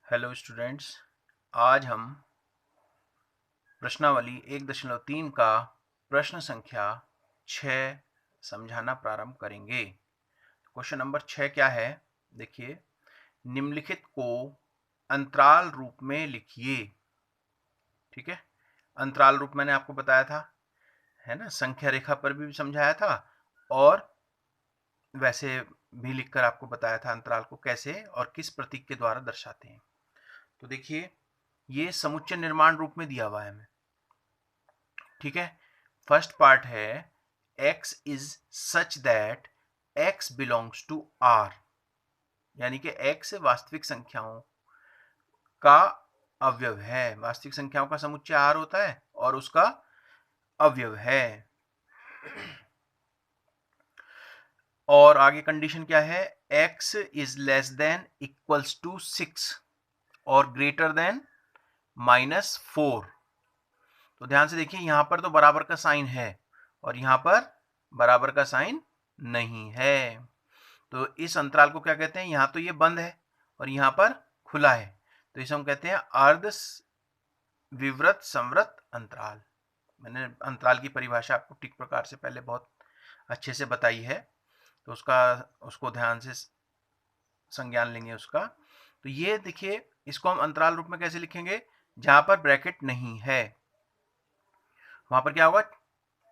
Hello students, आज हम प्रश्नावली 1.3 का प्रश्न संख्या 6 समझाना प्रारंभ करेंगे। क्वेश्चन नंबर 6 क्या है? देखिए, निम्नलिखित को अंतराल रूप में लिखिए। ठीक है, अंतराल रूप मैंने आपको बताया था, है ना, संख्या रेखा पर भी समझाया था और वैसे भी लिखकर आपको बताया था अंतराल को कैसे और किस प्रतीक के द्वारा दर्शाते हैं। तो देखिए, ये समुच्चय निर्माण रूप में दिया हुआ है हमें। ठीक है, फर्स्ट पार्ट है x is such that x belongs to r, यानी कि x वास्तविक संख्याओं का अवयव है। वास्तविक संख्याओं का समुच्चय r होता है और उसका अवयव है। और आगे कंडीशन क्या है? x is less than equals to 6 और ग्रेटर देन -4। तो ध्यान से देखिए, यहां पर तो बराबर का साइन है और यहां पर बराबर का साइन नहीं है। तो इस अंतराल को क्या कहते हैं? यहां तो ये बंद है और यहां पर खुला है, तो इसे हम कहते हैं अर्ध विवृत संवृत अंतराल। मैंने अंतराल की परिभाषा आपको ठीक प्रकार से पहले बहुत अच्छे से बताई है, तो उसको ध्यान से संज्ञान लेंगे उसका। तो ये देखिए, इसको हम अंतराल रूप में कैसे लिखेंगे? जहां पर ब्रैकेट नहीं है वहां पर क्या होगा?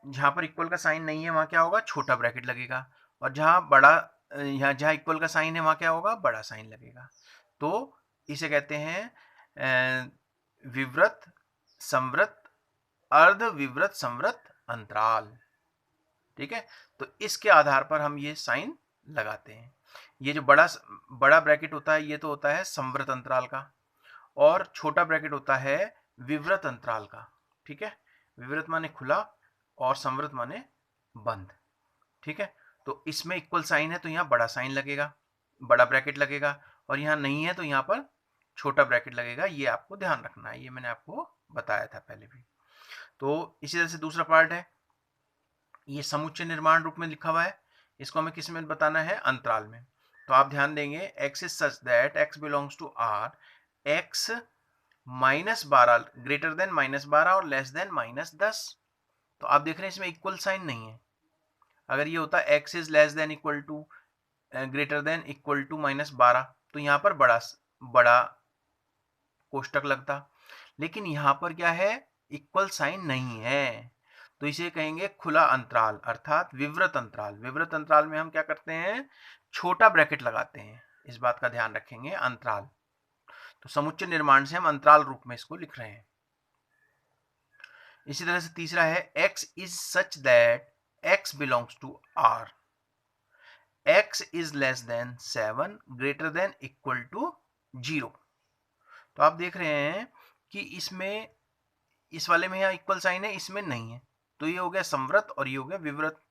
जहां पर इक्वल का साइन नहीं है वहां क्या होगा? छोटा ब्रैकेट लगेगा। और जहां इक्वल का साइन है वहां क्या होगा? बड़ा साइन लगेगा। तो इसे कहते हैं विवृत संवृत अर्ध विवृत संवृत अंतराल। ठीक है, तो इसके आधार पर हम ये साइन लगाते हैं। ये जो बड़ा ब्रैकेट होता है ये तो होता है संवृत अंतराल का, और छोटा ब्रैकेट होता है विवृत अंतराल का। ठीक है, विवृत माने खुला और संवृत माने बंद। ठीक है, तो इसमें इक्वल साइन है तो यहाँ बड़ा साइन लगेगा, बड़ा ब्रैकेट लगेगा, और यहाँ नहीं है तो यहाँ पर छोटा ब्रैकेट लगेगा। ये आपको ध्यान रखना है, ये मैंने आपको बताया था पहले भी। तो इसी तरह से दूसरा पार्ट है, ये समुच्चय निर्माण रूप में लिखा हुआ है, इसको हमें किस में बताना है? अंतराल में। तो आप ध्यान देंगे, x is such that x belongs to r, x -12 greater than -12 और लेस देन -10। तो आप देख रहे हैं इसमें इक्वल साइन नहीं है। अगर ये होता x is less than equal to greater than equal to -12 तो यहाँ पर बड़ा बड़ा कोष्टक लगता, लेकिन यहाँ पर क्या है? इक्वल साइन नहीं है, तो इसे कहेंगे खुला अंतराल अर्थात विवृत अंतराल। विवृत अंतराल में हम क्या करते हैं? छोटा ब्रैकेट लगाते हैं। इस बात का ध्यान रखेंगे। अंतराल, तो समुच्चय निर्माण से हम अंतराल रूप में इसको लिख रहे हैं। इसी तरह से तीसरा है x is such that x belongs to r, x is less than 7 greater than equal to 0। तो आप देख रहे हैं कि इसमें इस वाले में यहाँ इक्वल साइन है, इसमें नहीं है, तो ये हो गया संवृत और ये हो गया विवृत।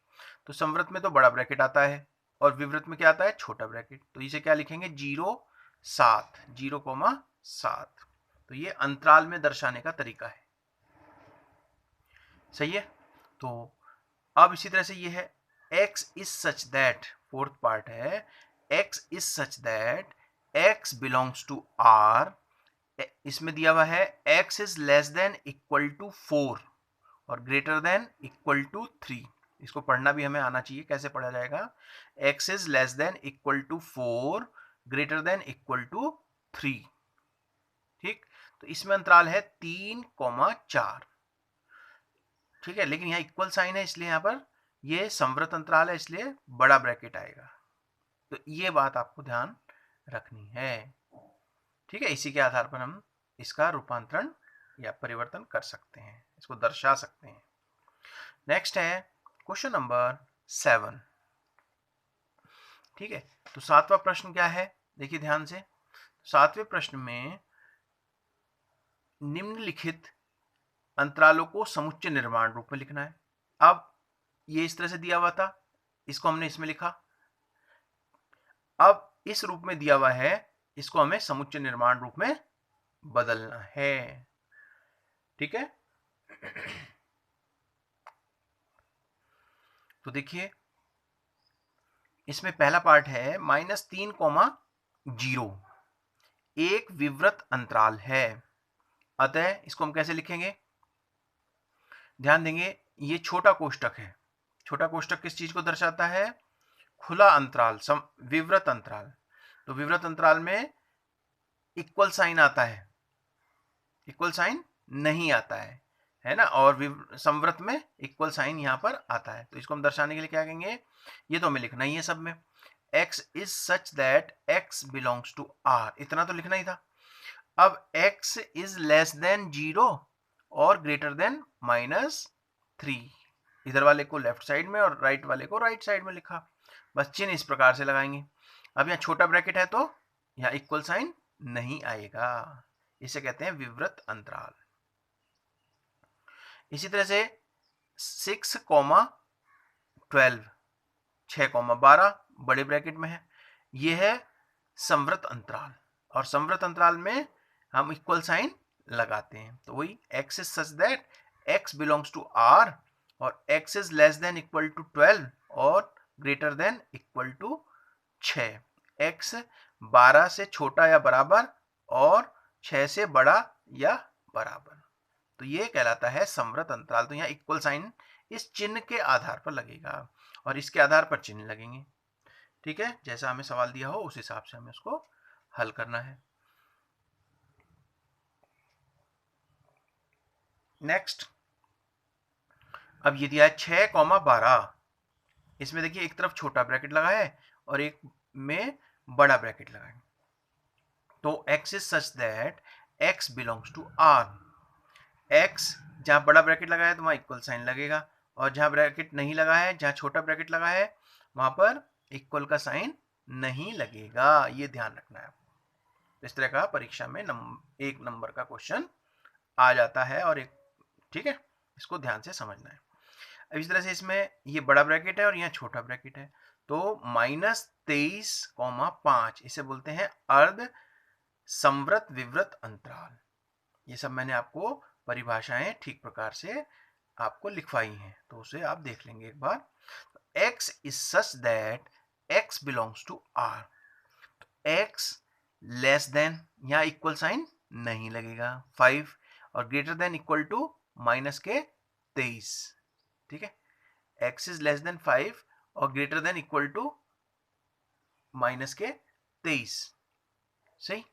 तो संवृत में तो बड़ा ब्रैकेट आता है और विवृत में क्या आता है? छोटा ब्रैकेट। तो इसे क्या लिखेंगे? 0,7। तो ये अंतराल में दर्शाने का तरीका है। सही है। तो अब इसी तरह से ये है x is such that, fourth part है, x is such that x belongs to r। इसमें दिया हुआ है x is less than equal to 4 और ग्रेटर देन इक्वल टू 3। इसको पढ़ना भी हमें आना चाहिए, कैसे पढ़ा जाएगा? x is less than equal to 4 greater than equal to 3। ठीक, तो इसमें अंतराल है 3,4। ठीक है, लेकिन यहाँ इक्वल साइन है इसलिए यहाँ पर ये संवृत अंतराल है, इसलिए बड़ा ब्रैकेट आएगा। तो ये बात आपको ध्यान रखनी है। ठीक है, इसी के आधार पर हम इसका रूपांतरण या परिवर्तन कर सकते हैं, इसको दर्शा सकते हैं। नेक्स्ट है क्वेश्चन नंबर 7। ठीक है, तो सातवां प्रश्न क्या है? देखिए ध्यान से, सातवें प्रश्न में निम्नलिखित अंतरालों को समुच्चय निर्माण रूप में लिखना है। अब ये इस तरह से दिया हुआ था, इसको हमने इसमें लिखा। अब इस रूप में दिया हुआ है, इसको हमें समुच्चय निर्माण रूप में बदलना है। ठीक है, तो देखिए इसमें पहला पार्ट है -3,0। एक विवृत अंतराल है। अतः इसको हम कैसे लिखेंगे, ध्यान देंगे, ये छोटा कोष्टक है। छोटा कोष्टक किस चीज को दर्शाता है, खुला अंतराल, विवृत अंतराल। तो विवृत अंतराल में इक्वल साइन आता है, इक्वल साइन नहीं आता है ना, और संवृत में इक्वल साइन यहां पर आता है। तो इसको हम दर्शाने के लिए क्या कहेंगे, ये तो हमें लिखना ही है सब में, x is such that x belongs to r, इतना तो लिखना ही था। अब x इज लेस देन 0 और ग्रेटर देन -3, इधर वाले को लेफ्ट साइड में और राइट वाले को राइट साइड में लिखा। बस चिन्ह इस प्रकार से लगाएंगे। अब यहाँ छोटा ब्रैकेट है तो यहाँ इक्वल साइन नहीं आएगा, इसे कहते हैं विवृत अंतराल। इसी तरह से 6,12 6,12 बड़े ब्रैकेट में है, यह है संवृत अंतराल, और संवृत अंतराल में हम इक्वल साइन लगाते हैं। तो वही x is such that x belongs to r और x is less than equal to 12 और greater than equal to 6, x 12 से छोटा या बराबर और 6 से बड़ा या बराबर, तो ये कहलाता है संवृत अंतराल। तो यहाँ इक्वल साइन इस चिन्ह के आधार पर लगेगा और इसके आधार पर चिन्ह लगेंगे। ठीक है, जैसा हमें सवाल दिया हो उस हिसाब से हमें उसको हल करना है। नेक्स्ट, अब ये दिया है 6,12, इसमें देखिए एक तरफ छोटा ब्रैकेट लगा है और एक में बड़ा ब्रैकेट लगा है। तो x is such that x belongs to r, x जहां बड़ा ब्रैकेट लगा है तो वहां इक्वल साइन लगेगा, और जहां ब्रैकेट नहीं लगा है, जहां छोटा ब्रैकेट लगा है, वहां पर इक्वल का साइन नहीं लगेगा, ये ध्यान रखना है। इस तरह का परीक्षा में 1 नंबर का क्वेश्चन आ जाता है, और एक, ठीक है, इसको ध्यान से समझना है। अब इस तरह से इसमें ये बड़ा ब्रैकेट है और यहाँ छोटा ब्रैकेट है, तो -23,5 इसे बोलते हैं अर्ध संवृत विवृत अंतराल। ये सब मैंने आपको परिभाषाएं ठीक प्रकार से आपको लिखवाई हैं, तो उसे आप देख लेंगे एक बार। x is such that x belongs to r, x less than, यहाँ इक्वल साइन नहीं लगेगा 5 और ग्रेटर देन इक्वल टू -23, ठीक है, x इज लेस देन 5 और ग्रेटर देन इक्वल टू -23, सही।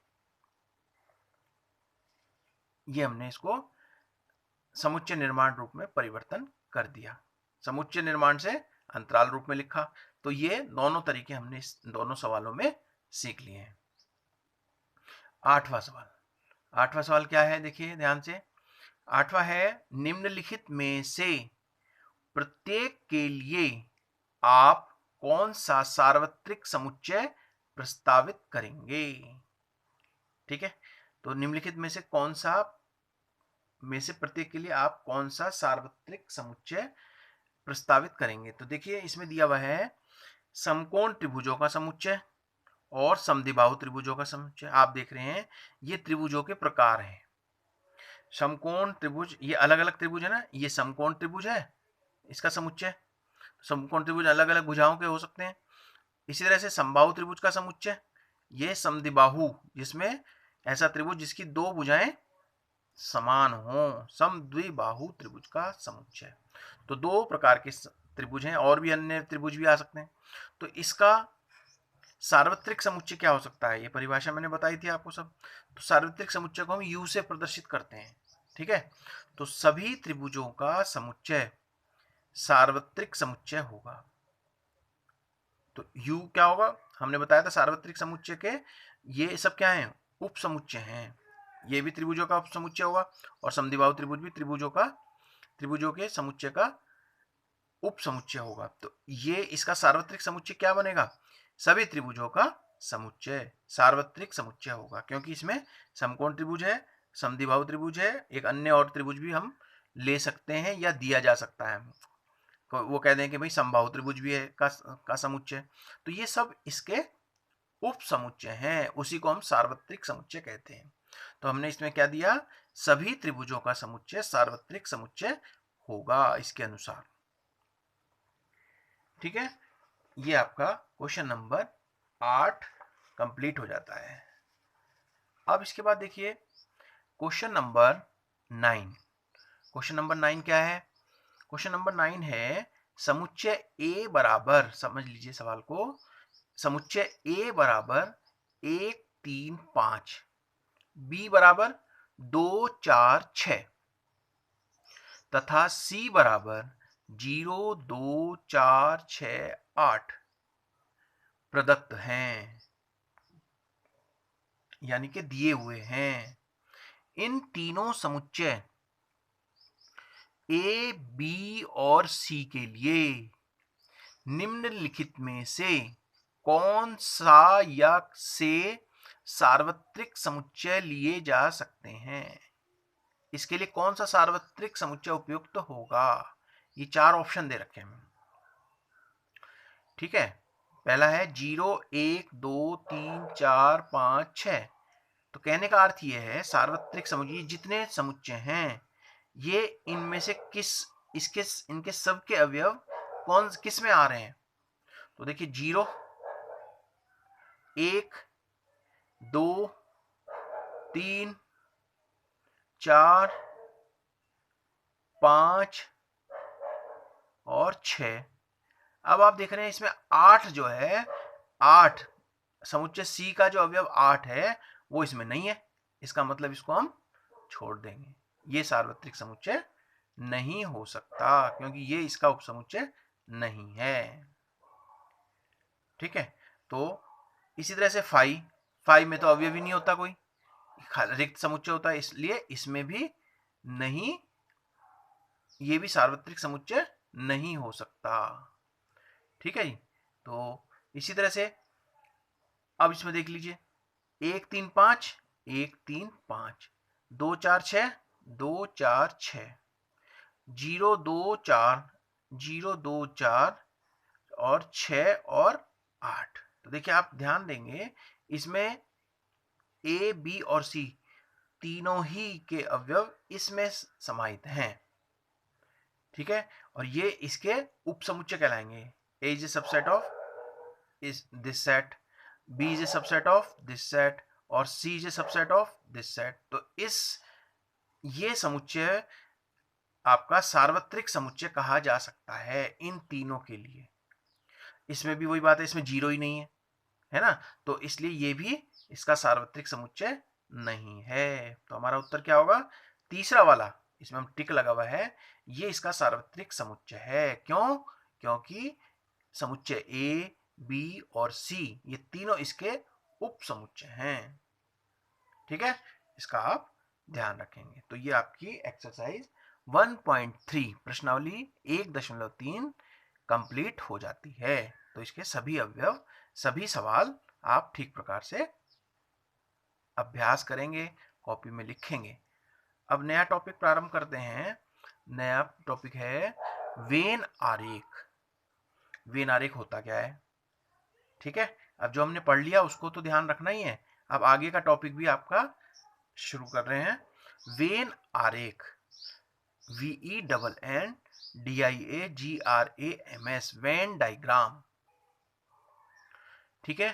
ये हमने इसको समुच्चय निर्माण रूप में परिवर्तन कर दिया, समुच्चय निर्माण से अंतराल रूप में लिखा। तो ये दोनों तरीके हमने इस दोनों सवालों में सीख लिए हैं। 8वां सवाल, 8वां सवाल क्या है, देखिए ध्यान से। 8वां है, निम्नलिखित में से प्रत्येक के लिए आप कौन सा सार्वत्रिक समुच्चय प्रस्तावित करेंगे। ठीक है, तो निम्नलिखित में से कौन सा, में से प्रत्येक के लिए आप कौन सा सार्वत्रिक समुच्चय प्रस्तावित करेंगे। तो देखिए इसमें दिया हुआ है समकोण त्रिभुजों का समुच्चय और समद्विबाहु त्रिभुजों का समुच्चय। आप देख रहे हैं ये त्रिभुजों के प्रकार हैं। समकोण त्रिभुज, ये अलग अलग त्रिभुज है ना, ये समकोण त्रिभुज है, इसका समुच्चय। समकोण त्रिभुज अलग अलग भुजाओं के हो सकते हैं। इसी तरह से समबाहु त्रिभुज का समुच्चय, ये समद्विबाहु, जिसमें ऐसा त्रिभुज जिसकी दो भुजाएं समान हो, समद्विबाहु त्रिभुज का समुच्चय। तो दो प्रकार के त्रिभुज हैं, और भी अन्य त्रिभुज भी आ सकते हैं। तो इसका सार्वत्रिक समुच्चय क्या हो सकता है, ये परिभाषा मैंने बताई थी आपको सब। तो सार्वत्रिक समुच्चय को हम U से प्रदर्शित करते हैं, ठीक है। तो सभी त्रिभुजों का समुच्चय सार्वत्रिक समुच्चय होगा। तो U क्या होगा, हमने बताया था सार्वत्रिक समुच्चय के ये सब क्या है, उप समुच्चय हैं। ये भी त्रिभुजों का उप समुच्चय होगा, और समद्विबाहु त्रिभुज भी त्रिभुजों के समुच्चय का उप समुच्चय होगा। तो ये इसका सार्वत्रिक समुच्चय क्या बनेगा, सभी त्रिभुजों का समुच्चय सार्वत्रिक समुच्चय होगा, क्योंकि इसमें समकोण त्रिभुज है, समद्विबाहु त्रिभुज है, एक अन्य और त्रिभुज भी हम ले सकते हैं या दिया जा सकता है। वो कह दें कि भाई समबाहु त्रिभुज भी है का समुच्चय। तो ये सब इसके उप समुच्चय हैं, उसी को हम सार्वत्रिक समुच्चय कहते हैं। तो हमने इसमें क्या दिया, सभी त्रिभुजों का समुच्चय सार्वत्रिक समुच्चय होगा इसके अनुसार। ठीक है, ये आपका क्वेश्चन नंबर 8 कंप्लीट हो जाता है। अब इसके बाद देखिए क्वेश्चन नंबर 9। क्वेश्चन नंबर 9 क्या है? क्वेश्चन नंबर 9 है समुच्चय ए बराबर, समझ लीजिए सवाल को, समुच्चय ए बराबर 1 3 5, बी बराबर 2 4 6 तथा सी बराबर 0 2 4 6 8 प्रदत्त हैं, यानी कि दिए हुए हैं। इन तीनों समुच्चय ए, बी और सी के लिए निम्नलिखित में से कौन सा या से सार्वत्रिक समुच्चय लिए जा सकते हैं? इसके लिए कौन सा सार्वत्रिक समुच्चय उपयुक्त होगा? ये 4 ऑप्शन दे रखे हैं, ठीक है। पहला है 0 1 2 3 4 5 6। तो कहने का अर्थ यह है सार्वत्रिक समुच्चय जितने समुच्चय हैं ये इनमें से इनके सब के अवयव किस में आ रहे हैं? तो देखिए 0 1 2 3 4 5 और 6। अब आप देख रहे हैं इसमें 8 जो है, 8 समुच्चय सी का जो अवयव 8 है वो इसमें नहीं है। इसका मतलब इसको हम छोड़ देंगे, ये सार्वत्रिक समुच्चय नहीं हो सकता क्योंकि ये इसका उपसमुच्चय नहीं है, ठीक है। तो इसी तरह से 5 में तो अवयव ही नहीं होता, कोई रिक्त समुच्चय होता है, इसलिए इसमें भी नहीं, ये भी सार्वत्रिक समुच्चय नहीं हो सकता, ठीक है जी। तो इसी तरह से अब इसमें देख लीजिए 1 3 5 1 3 5 2 4 6 2 4 6 0 2 4 0 2 4 और 6 और 8। तो देखिए आप ध्यान देंगे इसमें ए बी और सी तीनों ही के अवयव इसमें समाहित हैं, ठीक है। और ये इसके उपसमुच्चय कहलाएंगे। A is a subset of this set, B is a subset of this set और C is a subset of this set. तो ये समुच्चय आपका सार्वत्रिक समुच्चय कहा जा सकता है इन तीनों के लिए। इसमें भी वही बात है, इसमें 0 ही नहीं है ना, तो इसलिए ये भी इसका सार्वत्रिक समुच्चय नहीं है। तो हमारा उत्तर क्या होगा? तीसरा वाला, इसमें हम टिक लगा हुआ है, ये इसका सार्वत्रिक समुच्चय है। क्यों? क्योंकि समुच्चय ए बी और सी ये तीनों इसके उप समुच्चय हैं, ठीक है। इसका आप ध्यान रखेंगे। तो ये आपकी एक्सरसाइज 1.3 प्रश्नावली 1.3 कंप्लीट हो जाती है। तो इसके सभी अवयव, सभी सवाल आप ठीक प्रकार से अभ्यास करेंगे, कॉपी में लिखेंगे। अब नया टॉपिक प्रारंभ करते हैं। नया टॉपिक है वेन आरेख। वेन आरेख होता क्या है, ठीक है। अब जो हमने पढ़ लिया उसको तो ध्यान रखना ही है। अब आगे का टॉपिक भी आपका शुरू कर रहे हैं। वेन आरेख, VENN वेन डायग्राम, ठीक है।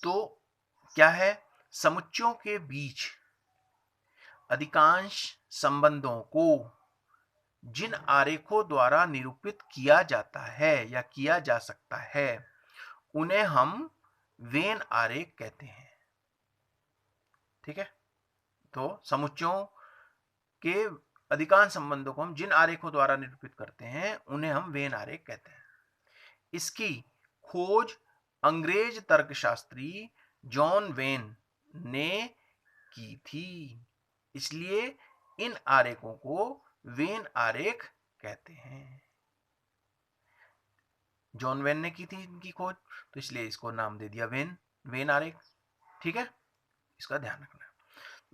तो क्या है? समुच्चयों के बीच अधिकांश संबंधों को जिन आरेखों द्वारा निरूपित किया जाता है या किया जा सकता है उन्हें हम वेन आरेख कहते हैं, ठीक है। तो समुच्चयों के अधिकांश संबंधों को हम जिन आरेखों द्वारा निरूपित करते हैं उन्हें हम वेन आरेख कहते हैं। इसकी खोज अंग्रेज तर्कशास्त्री जॉन वेन ने की थी, इसलिए इन आरेखों को वेन आरेख कहते हैं। जॉन वेन ने की थी इनकी खोज, तो इसलिए इसको नाम दे दिया वेन आरेख, ठीक है। इसका ध्यान रखना।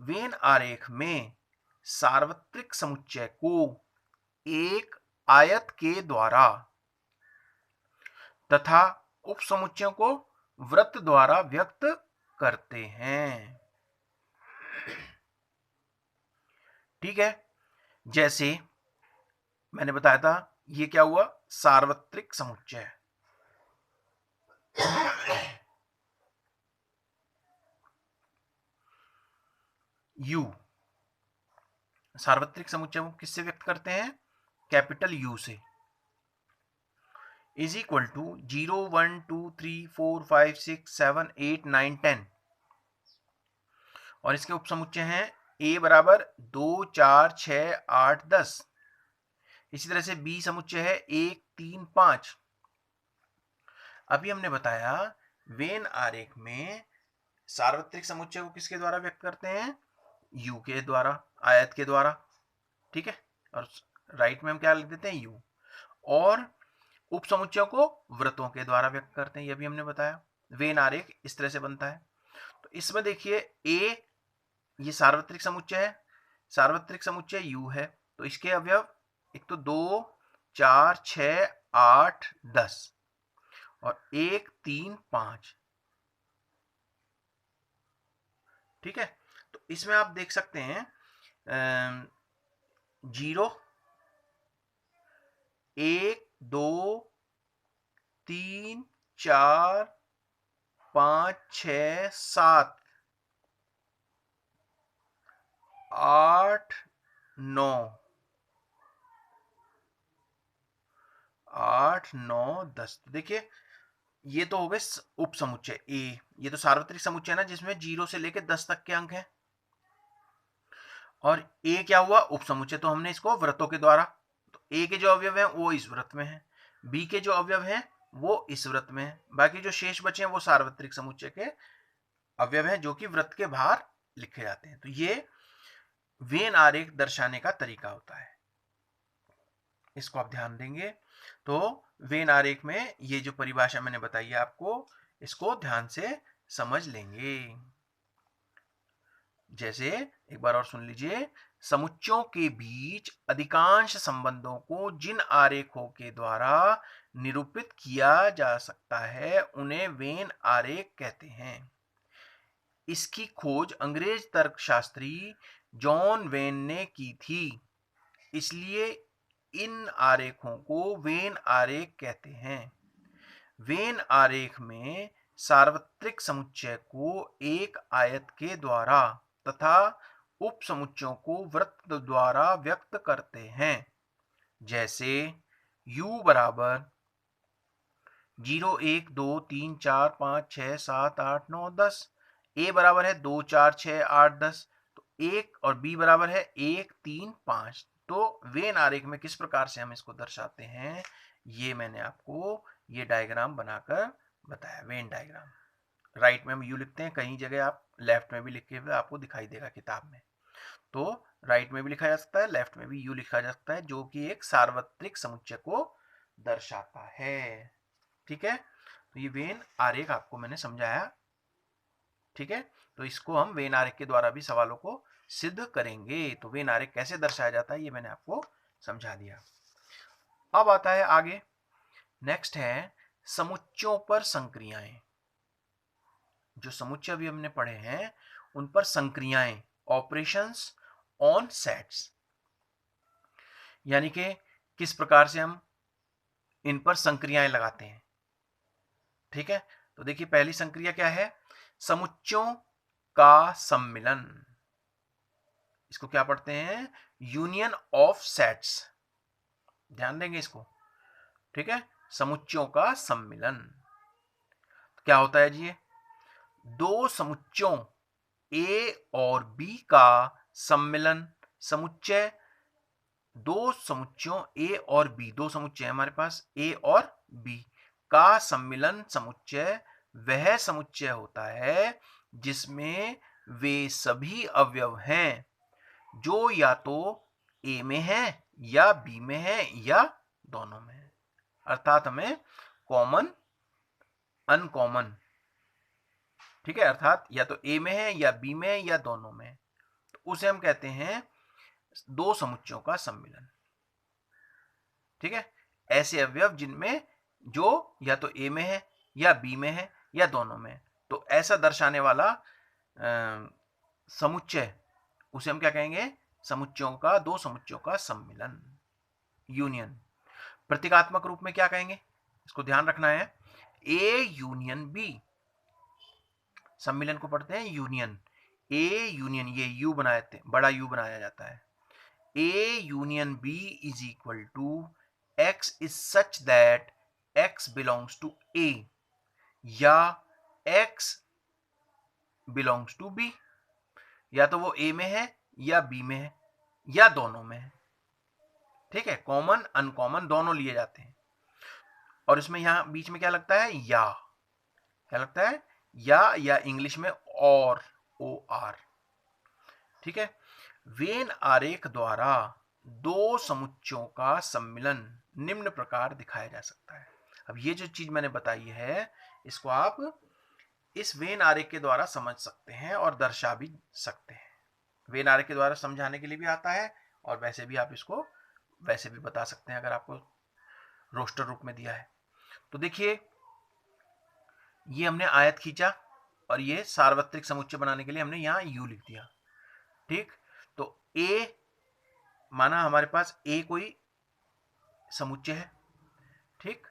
वेन आरेख में सार्वत्रिक समुच्चय को एक आयत के द्वारा तथा उपसमुच्चयों को वृत्त द्वारा व्यक्त करते हैं, ठीक है। जैसे मैंने बताया था ये क्या हुआ? सार्वत्रिक समुच्चय। यू, सार्वत्रिक समुच्चय को किससे व्यक्त करते हैं? कैपिटल यू से, इज इक्वल टू 0 1 2 3 4 5 6 7 8 9 10, और इसके उपसमुच्चय हैं a बराबर 2 4 6 8 10। इसी तरह से b समुच्चय है 1 3 5। अभी हमने बताया वेन आरेख में सार्वत्रिक समुच्चय को किसके द्वारा व्यक्त करते हैं? u के द्वारा, आयत के द्वारा, ठीक है, और राइट में हम क्या लिख देते हैं? u। और उपसमुच्चयों को वृत्तों के द्वारा व्यक्त करते हैं, यह भी हमने बताया। वेन आरेख इस तरह से बनता है। तो इसमें देखिए a ये सार्वत्रिक समुच्चय है, सार्वत्रिक समुच्चय u है, तो इसके अवयव एक तो 2 4 6 8 10 और 1 3 5, ठीक है। तो इसमें आप देख सकते हैं 0 1 2 3 4 5 6 7 8 9 8 9 10। देखिए ये तो हो गए उप समुच्चय ए, ये तो सार्वत्रिक समुच्चय है ना जिसमें 0 से लेकर 10 तक के अंक हैं। और ए क्या हुआ? उप समुच्चय, तो हमने इसको वृत्तों के द्वारा, तो ए के जो अवयव हैं वो इस वृत्त में है, बी के जो अवयव हैं वो इस वृत्त में है, बाकी जो शेष बचे हैं वो सार्वत्रिक समुच्चय के अवयव हैं जो कि वृत्त के बाहर लिखे जाते हैं। तो ये वेन आरेख दर्शाने का तरीका होता है, इसको आप ध्यान देंगे। तो वेन आरेख में ये जो परिभाषा मैंने बताई है आपको, इसको ध्यान से समझ लेंगे। जैसे एक बार और सुन लीजिए, समुच्चयों के बीच अधिकांश संबंधों को जिन आरेखों के द्वारा निरूपित किया जा सकता है उन्हें वेन आरेख कहते हैं। इसकी खोज अंग्रेज तर्कशास्त्री जॉन वेन ने की थी, इसलिए इन आरेखों को वेन आरेख कहते हैं। वेन आरेख में सार्वत्रिक समुच्चय को एक आयत के द्वारा तथा उप समुच्चयों को वृत्त द्वारा व्यक्त करते हैं। जैसे u बराबर 0 1 2 3 4 5 6 7 8 9 10, a बराबर है 2 4 6 8 10, तो 1 और b बराबर है 1 3 5। तो वेन आरेख में किस प्रकार से हम इसको दर्शाते हैं ये मैंने आपको ये डायग्राम बनाकर बताया, वेन डायग्राम। राइट में हम यू लिखते हैं, कहीं जगह आप लेफ्ट में भी लिखे हुए आपको दिखाई देगा किताब में। तो राइट में भी लिखा जा सकता है, लेफ्ट में भी यू लिखा जा सकता है, जो कि एक सार्वत्रिक समुच्चय को दर्शाता है, ठीक है। तो ये वेन आरेख आपको मैंने समझाया, ठीक है। तो इसको हम वेन आरेख के द्वारा भी सवालों को सिद्ध करेंगे। तो वेन आरेख कैसे दर्शाया जाता है ये मैंने आपको समझा दिया। अब आता है आगे, नेक्स्ट है समुच्चयों पर संक्रियाएं। जो समुच्चय अभी हमने पढ़े हैं उन पर संक्रियाएं, ऑपरेशंस ऑन सेट्स, यानी कि किस प्रकार से हम इन पर संक्रियाएं लगाते हैं, ठीक है। तो देखिए पहली संक्रिया क्या है? समुच्चयों का सम्मिलन, इसको क्या पढ़ते हैं? यूनियन ऑफ सेट्स, ध्यान देंगे इसको, ठीक है। समुच्चयों का सम्मिलन क्या होता है जी? दो समुच्चयों ए और बी का सम्मिलन, समुच्चय दो समुच्चयों ए और बी, दो समुच्चय हमारे पास ए और बी का सम्मिलन समुच्चय वह समुच्चय होता है जिसमें वे सभी अवयव हैं जो या तो ए में है या बी में है या दोनों में है। अर्थात हमें कॉमन अनकॉमन, ठीक है, अर्थात या तो ए में है या बी में है या दोनों में है, तो उसे हम कहते हैं दो समुच्चयों का सम्मिलन, ठीक है। ऐसे अवयव जिनमें जो या तो ए में है या बी में है या दोनों में है, तो ऐसा दर्शाने वाला समुच्चय उसे हम क्या कहेंगे? समुच्चयों का, दो समुच्चयों का सम्मिलन, यूनियन। प्रतीकात्मक रूप में क्या कहेंगे इसको ध्यान रखना है, ए यूनियन बी, सम्मिलन को पढ़ते हैं यूनियन, ए यूनियन, ये यू बनाए थे, बड़ा यू बनाया जाता है, A union B is equal to x is such that x belongs to A या एक्स बिलोंग्स टू बी, या तो वो ए में है या बी में है या दोनों में है। ठीक है, कॉमन अनकॉमन दोनों लिए जाते हैं। और इसमें यहां बीच में क्या लगता है, या, क्या लगता है, या इंग्लिश में और, ओ आर। ठीक है, वेन आरेख द्वारा दो समुच्चयों का सम्मिलन निम्न प्रकार दिखाया जा सकता है। अब ये जो चीज मैंने बताई है, इसको आप इस वेन आरेख के द्वारा समझ सकते हैं और दर्शा भी सकते हैं। वेन आरेख के द्वारा समझाने के लिए भी आता है, और वैसे भी आप इसको वैसे भी बता सकते हैं अगर आपको रोस्टर रूप में दिया है। तो देखिए, ये हमने आयत खींचा और ये सार्वत्रिक समुच्चय बनाने के लिए हमने यहां यू लिख दिया। ठीक, तो ए माना हमारे पास ए कोई समुच्चय है। ठीक,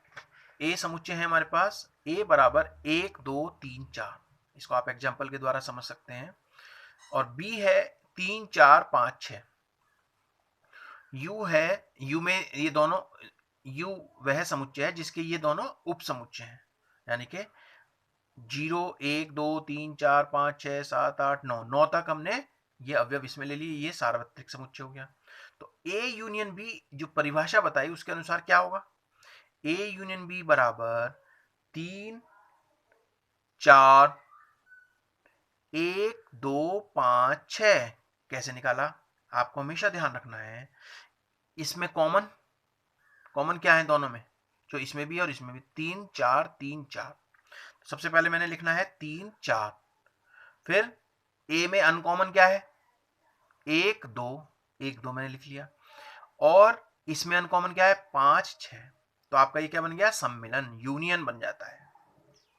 ए समुच्चय है हमारे पास, ए बराबर 1 2 3 4, इसको आप एग्जाम्पल के द्वारा समझ सकते हैं। और बी है 3 4 5 6, यू है, यू में ये दोनों, यू वह समुच्चय है जिसके ये दोनों उप समुच्चय हैं, यानी कि 0 1 2 3 4 5 6 7 8 9, 9 तक हमने ये अवयव इसमें ले लिए, ये सार्वत्रिक समुच्चय हो गया। तो ए यूनियन बी जो परिभाषा बताई उसके अनुसार क्या होगा, ए यूनियन बी बराबर 3 4 1 2 5 6। कैसे निकाला, आपको हमेशा ध्यान रखना है, इसमें कॉमन क्या है दोनों में, जो इसमें भी और इसमें भी, 3 4 3 4। सबसे पहले मैंने लिखना है 3 4, फिर ए में अनकॉमन क्या है, 1 2, 1 2 मैंने लिख लिया, और इसमें अनकॉमन क्या है, 5 6। तो आपका ये क्या बन गया, सम्मिलन, यूनियन बन जाता है।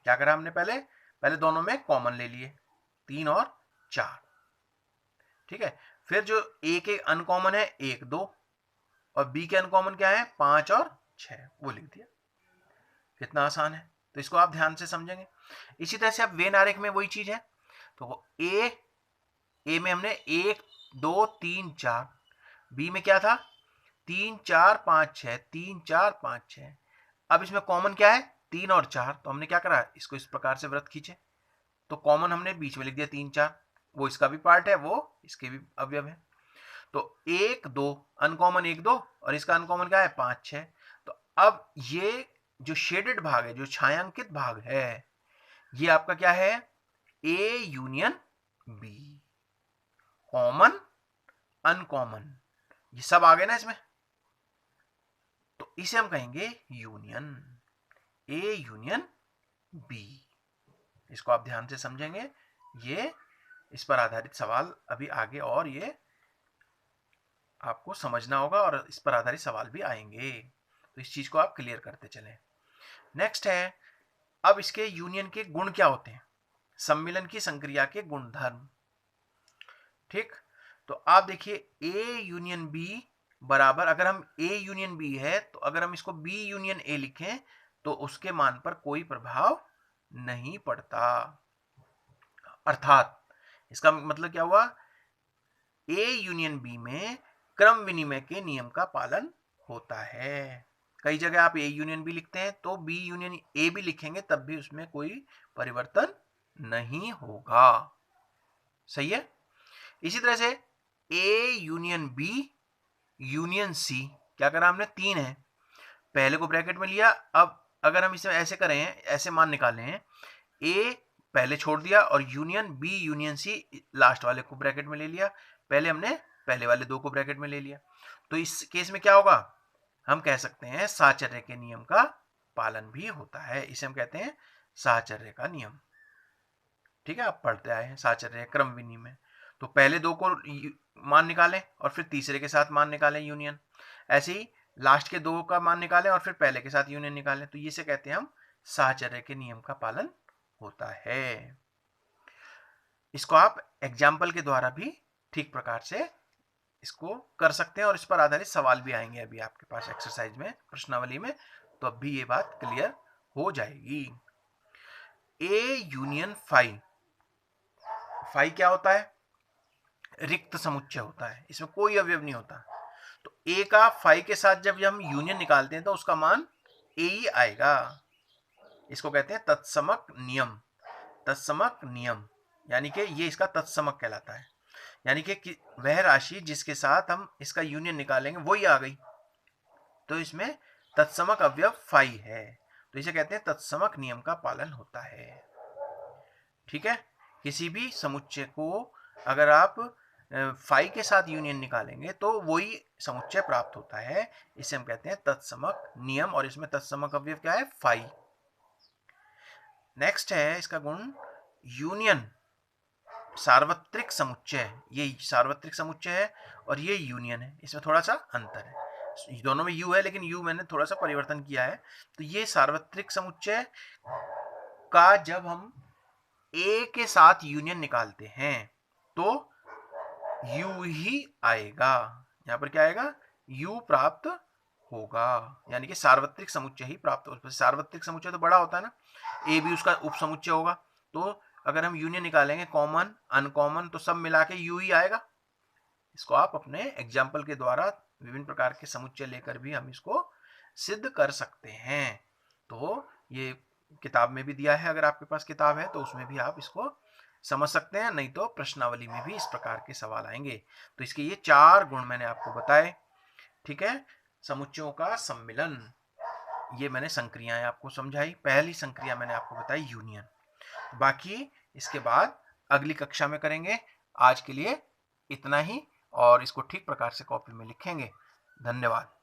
क्या करा हमने, पहले दोनों में कॉमन ले लिए, 3 और 4। ठीक है, फिर जो ए के अनकॉमन है 1 2, और बी के अनकॉमन क्या है, 5 और 6, वो लिख दिया। कितना आसान है, तो इसको आप ध्यान से समझेंगे। इसी तरह से अब वेन आरेख में वही चीज है, तो ए में हमने 1 2 3 4, बी में क्या था 3 4 5 6, 3 4 5 6। अब इसमें कॉमन क्या है, 3 और 4, तो हमने क्या करा, इसको इस प्रकार से वृत्त खींचे, तो कॉमन हमने बीच में लिख दिया 3 4, वो इसका भी पार्ट है, वो इसके भी अवयव है। तो 1 2 अनकॉमन 1 2, और इसका अनकॉमन क्या है 5 6। तो अब ये जो शेडेड भाग है, जो छायांकित भाग है, ये आपका क्या है, A union B, common uncommon, ये सब आ गए ना इसमें, तो इसे हम कहेंगे यूनियन, ए यूनियन बी। इसको आप ध्यान से समझेंगे, ये इस पर आधारित सवाल अभी आगे और ये आपको समझना होगा, और इस पर आधारित सवाल भी आएंगे, तो इस चीज को आप क्लियर करते चलें। नेक्स्ट है, अब इसके यूनियन के गुण क्या होते हैं, सम्मिलन की संक्रिया के गुणधर्म। ठीक, तो आप देखिए ए यूनियन बी बराबर, अगर हम ए यूनियन बी है, तो अगर हम इसको बी यूनियन ए लिखें तो उसके मान पर कोई प्रभाव नहीं पड़ता। अर्थात इसका मतलब क्या हुआ, ए यूनियन बी में क्रम विनिमय के नियम का पालन होता है। कई जगह आप ए यूनियन बी लिखते हैं, तो बी यूनियन ए भी लिखेंगे तब भी उसमें कोई परिवर्तन नहीं होगा। सही है। इसी तरह से A union B union C, क्या करा हमने, 3 है, पहले को ब्रैकेट में लिया। अब अगर हम इसे ऐसे करें, ऐसे मान निकालें, ए पहले छोड़ दिया और union B union C last वाले को ब्रैकेट में ले लिया, पहले हमने पहले वाले 2 को ब्रैकेट में ले लिया। तो इस केस में क्या होगा, हम कह सकते हैं साहचर्य के नियम का पालन भी होता है, इसे हम कहते हैं साहचर्य का नियम। ठीक है, आप पढ़ते आए हैं साहचर्य क्रम विनिमय। तो पहले 2 को मान निकालें और फिर तीसरे के साथ मान निकालें यूनियन, ऐसे ही लास्ट के 2 का मान निकालें और फिर पहले के साथ यूनियन निकालें, तो इसे कहते हैं हम साहचर्य के नियम का पालन होता है। इसको आप एग्जाम्पल के द्वारा भी ठीक प्रकार से इसको कर सकते हैं, और इस पर आधारित सवाल भी आएंगे अभी आपके पास एक्सरसाइज में, प्रश्नावली में, तो अब भी ये बात क्लियर हो जाएगी। ए यूनियन फाई क्या होता है? रिक्त समुच्चय होता है, इसमें कोई अवयव नहीं होता। तो ए का फाई के साथ जब हम यूनियन निकालते हैं तो उसका मान ए ही आएगा। इसको कहते हैं तत्समक नियम। तत्समक नियम यानी कि ये इसका तत्समक कहलाता है, यानी कि वह राशि जिसके साथ हम इसका यूनियन निकालेंगे वही आ गई, तो इसमें तत्समक अवयव फाई है, तो इसे कहते हैं तत्समक नियम का पालन होता है। ठीक है, किसी भी समुच्चय को अगर आप फाई के साथ यूनियन निकालेंगे तो वही समुच्चय प्राप्त होता है, इसे हम कहते हैं तत्समक नियम, और इसमें तत्समक अवयव क्या है? फाई। नेक्स्ट है इसका गुण यूनियन, सार्वत्रिक समुच्चय। ये सार्वत्रिक समुच्चय है और ये यूनियन है, इसमें थोड़ा सा अंतर है, दोनों में यू है लेकिन यू मैंने थोड़ा सा परिवर्तन किया है। तो ये सार्वत्रिक समुच्चय का जब हम ए के साथ यूनियन निकालते हैं तो यू ही आएगा, यहां पर क्या आएगा? यू प्राप्त होगा, यानी कि सार्वत्रिक समुच्चय ही प्राप्त होगा। सार्वत्रिक समुच्चय तो बड़ा होता है ना, ए भी उसका उप समुच्चय होगा, तो अगर हम यूनियन निकालेंगे कॉमन अनकॉमन तो सब मिला के यू ही आएगा। इसको आप अपने एग्जाम्पल के द्वारा विभिन्न प्रकार के समुच्चय लेकर भी हम इसको सिद्ध कर सकते हैं। तो ये किताब में भी दिया है, अगर आपके पास किताब है तो उसमें भी आप इसको समझ सकते हैं, नहीं तो प्रश्नावली में भी इस प्रकार के सवाल आएंगे। तो इसके ये 4 गुण मैंने आपको बताए। ठीक है, समुच्चयों का सम्मिलन, ये मैंने संक्रियाएं आपको समझाई। पहली संक्रिया मैंने आपको बताई यूनियन, बाकी इसके बाद अगली कक्षा में करेंगे। आज के लिए इतना ही, और इसको ठीक प्रकार से कॉपी में लिखेंगे। धन्यवाद।